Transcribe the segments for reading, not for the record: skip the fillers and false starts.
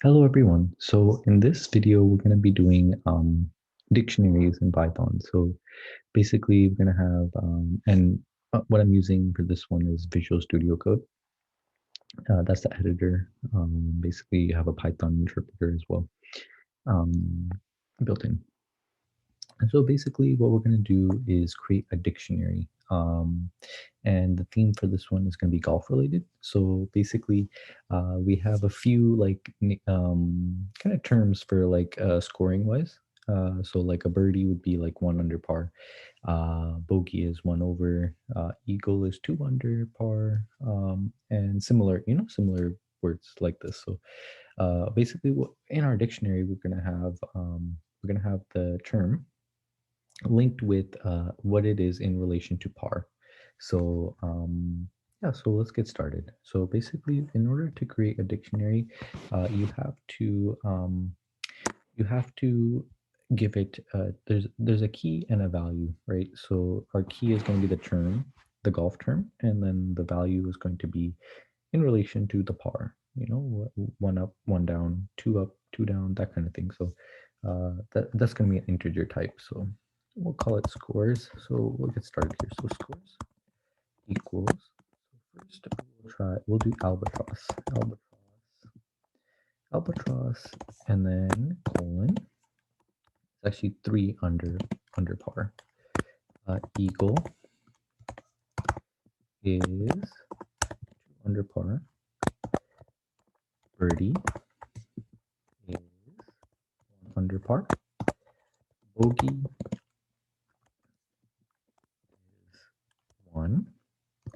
Hello everyone. So in this video, we're going to be doing dictionaries in Python. So basically, we're going to have, and what I'm using for this one is Visual Studio Code. That's the editor. Basically, you have a Python interpreter as well um, built in. And so basically, what we're going to do is create a dictionary. And the theme for this one is going to be golf related. So basically, we have a few like kind of terms for like scoring wise. So like a birdie would be like 1 under par, bogey is 1 over, eagle is 2 under par, and similar, similar words like this. So basically, in our dictionary, we're gonna have the term linked with what it is in relation to par. So yeah, so let's get started. So basically, in order to create a dictionary, you have to give it there's a key and a value, right? So our key is going to be the term, the golf term, and then the value is going to be in relation to the par. One up, one down, two up, two down, that kind of thing. So that's going to be an integer type. So we'll call it scores. So we'll get started here. So scores equals. So first we'll do albatross, albatross, and then colon. It's actually 3 under par. Eagle is 2 under par. Birdie is 1 under par. Bogey is 1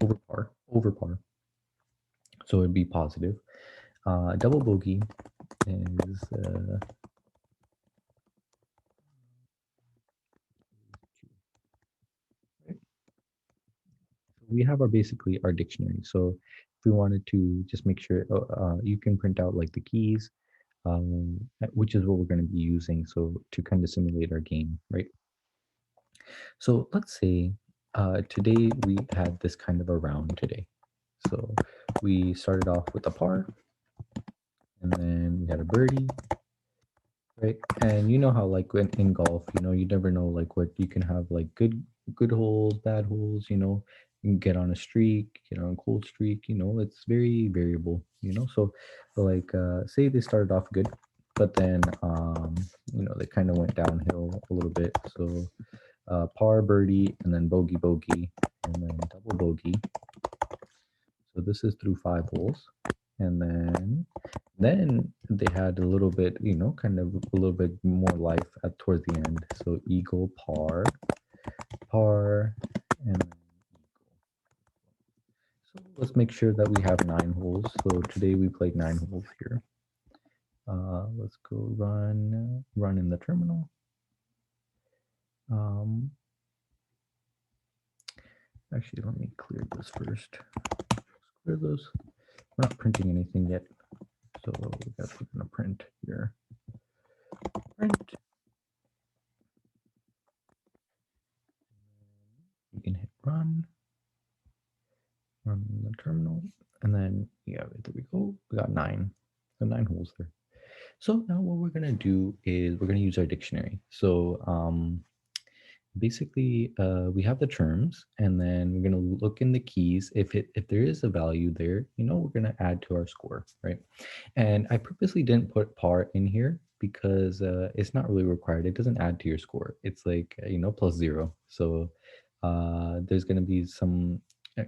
over par. So it'd be positive. Double bogey is we have our basically our dictionary. So if we wanted to just make sure you can print out like the keys, which is what we're going to be using. So to kind of simulate our game, right? So let's say today we had this kind of a round today. So we started off with a par, and then we had a birdie, right? And you know how like when in golf, you never know like what you can have like good holes, bad holes, you can get on a streak, get on a cold streak, it's very variable, So like say they started off good, but then they kind of went downhill a little bit. So par, birdie, and then bogey, bogey, and then double bogey. So this is through 5 holes. And then they had a little bit, kind of a little bit more life towards the end. So eagle, par, par, and then eagle. So let's make sure that we have 9 holes. So today we played 9 holes here. Let's go run in the terminal. Actually, let me clear this first. Clear those. We're not printing anything yet, so we got to put in a print here. Print. You can hit run the terminal, and then yeah, there we go. We got 9 holes there. So now what we're gonna do is we're gonna use our dictionary. So basically we have the terms, and then we're going to look in the keys. If there is a value there, we're going to add to our score, right? And I purposely didn't put par in here because it's not really required. It doesn't add to your score. It's like +0. So there's going to be some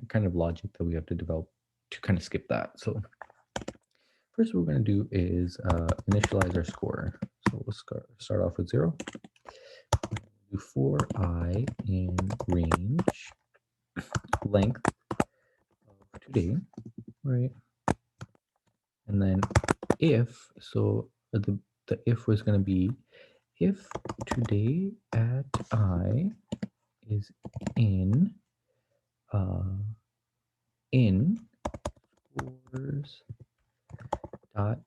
kind of logic that we have to develop to kind of skip that. So first what we're going to do is initialize our score. So we'll start off with 0. Do for I in range length of today, right? And then if, so the if was going to be if today at I is in in dot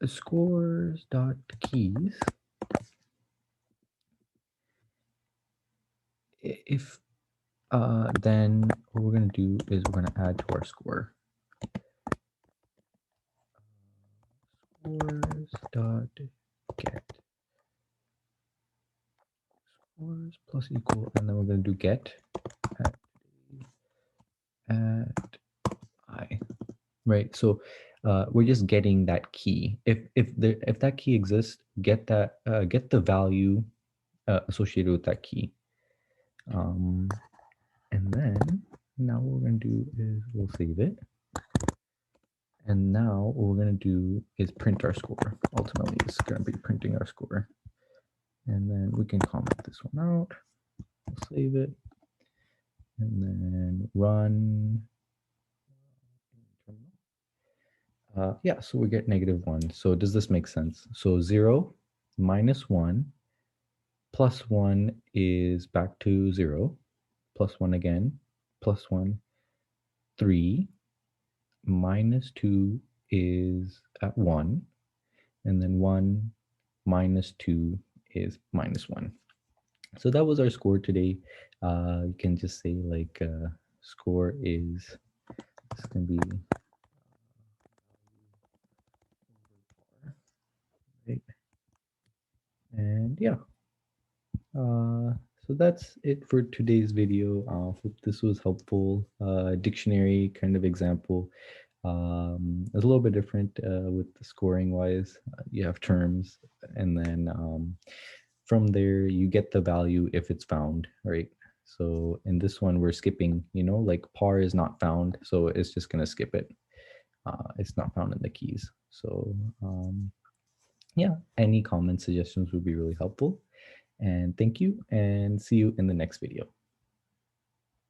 scores dot keys, if then what we're going to do is we're going to add to our score scores dot get scores plus equal, and then we're going to do get at I, right? So we're just getting that key. If that key exists, get the value associated with that key. And then now what we're going to do is we'll save it. And now what we're going to do is print our score. Ultimately, it's going to be printing our score. And then we can comment this one out. We'll save it. And then run. Yeah, so we get -1. So does this make sense? So 0 minus 1 plus 1 is back to 0, plus 1 again, plus 1, 3, minus 2 is at 1, and then 1 minus 2 is -1. So that was our score today. You can just say like score is, it's going to be, right? And yeah, so that's it for today's video. Hope this was helpful. Dictionary kind of example. It's a little bit different with the scoring wise. You have terms, and then from there you get the value if it's found, right? So in this one we're skipping, like par is not found, so it's just going to skip it. It's not found in the keys. So yeah, any comments, suggestions would be really helpful. And thank you, and see you in the next video.